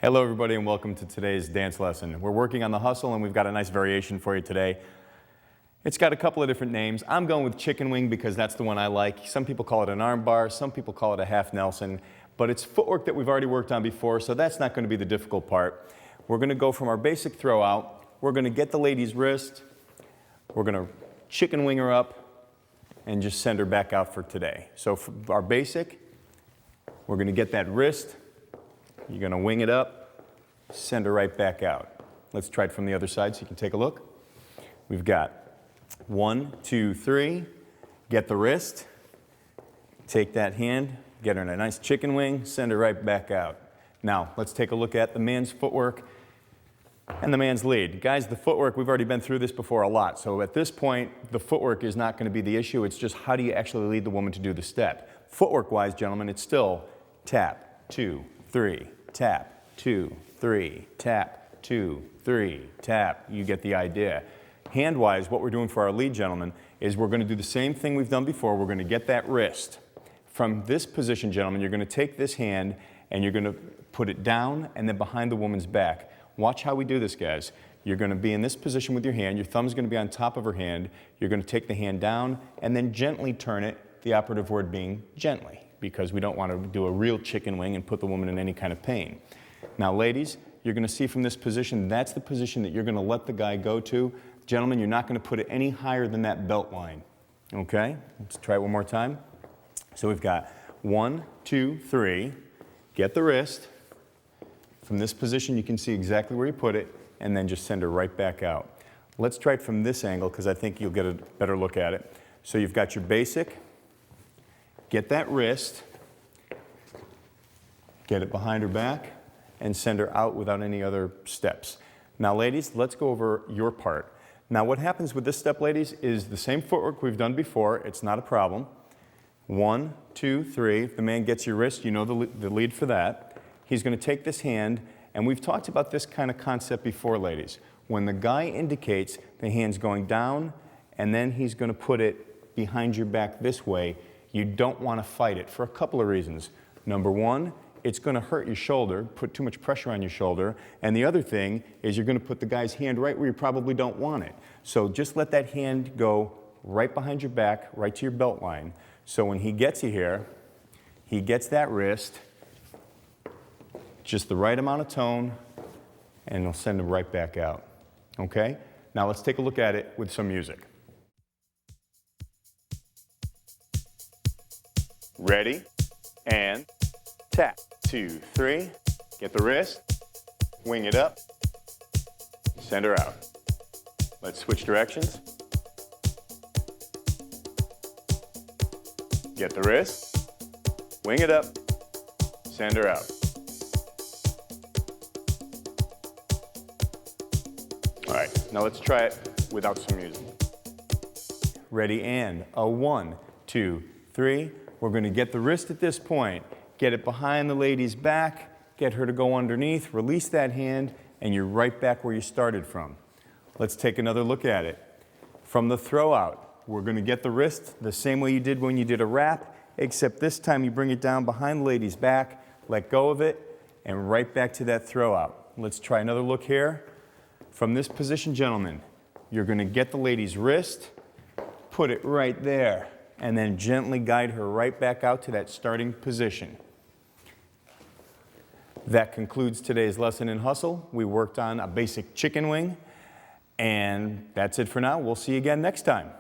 Hello everybody and welcome to today's dance lesson. We're working on the hustle and we've got a nice variation for you today. It's got a couple of different names. I'm going with chicken wing because that's the one I like. Some people call it an arm bar, some people call it a half Nelson, but it's footwork that we've already worked on before, so that's not going to be the difficult part. We're going to go from our basic throw out. We're going to get the lady's wrist. We're going to chicken wing her up and just send her back out for today. So for our basic, we're going to get that wrist. You're going to wing it up, send her right back out. Let's try it from the other side so you can take a look. We've got 1, 2, 3. Get the wrist. Take that hand, get her in a nice chicken wing, send her right back out. Now, let's take a look at the man's footwork and the man's lead. Guys, the footwork, we've already been through this before a lot. So at this point, the footwork is not going to be the issue. It's just how do you actually lead the woman to do the step. Footwork-wise, gentlemen, it's still tap, 2, 3. Tap, 2, 3, tap, 2, 3, tap. You get the idea. Hand-wise, what we're doing for our lead, gentlemen, is we're going to do the same thing we've done before. We're going to get that wrist. From this position, gentlemen, you're going to take this hand and you're going to put it down and then behind the woman's back. Watch how we do this, guys. You're going to be in this position with your hand. Your thumb's going to be on top of her hand. You're going to take the hand down and then gently turn it, the operative word being gently, because we don't want to do a real chicken wing and put the woman in any kind of pain. Now, ladies, you're going to see from this position, that's the position that you're going to let the guy go to. Gentlemen, you're not going to put it any higher than that belt line. Okay? Let's try it one more time. So we've got 1, 2, 3. Get the wrist. From this position, you can see exactly where you put it, and then just send her right back out. Let's try it from this angle, because I think you'll get a better look at it. So you've got your basic. Get that wrist, get it behind her back, and send her out without any other steps. Now, ladies, let's go over your part. Now, what happens with this step, ladies, is the same footwork we've done before. It's not a problem. 1, 2, 3. If the man gets your wrist, you know the lead for that. He's going to take this hand, and we've talked about this kind of concept before, ladies. When the guy indicates the hand's going down, and then he's going to put it behind your back this way, you don't want to fight it for a couple of reasons. Number one, it's going to hurt your shoulder, put too much pressure on your shoulder. And the other thing is you're going to put the guy's hand right where you probably don't want it. So just let that hand go right behind your back, right to your belt line. So when he gets you here, he gets that wrist, just the right amount of tone, and he'll send him right back out. Okay? Now let's take a look at it with some music. Ready, and tap, 2, 3, get the wrist, wing it up, send her out. Let's switch directions. Get the wrist, wing it up, send her out. All right, now let's try it without some music. Ready, and a 1, 2, 3. We're going to get the wrist at this point, get it behind the lady's back, get her to go underneath, release that hand, and you're right back where you started from. Let's take another look at it. From the throw out, we're going to get the wrist the same way you did when you did a wrap, except this time you bring it down behind the lady's back, let go of it, and right back to that throw out. Let's try another look here. From this position, gentlemen, you're going to get the lady's wrist, put it right there, and then gently guide her right back out to that starting position. That concludes today's lesson in hustle. We worked on a basic chicken wing, and that's it for now. We'll see you again next time.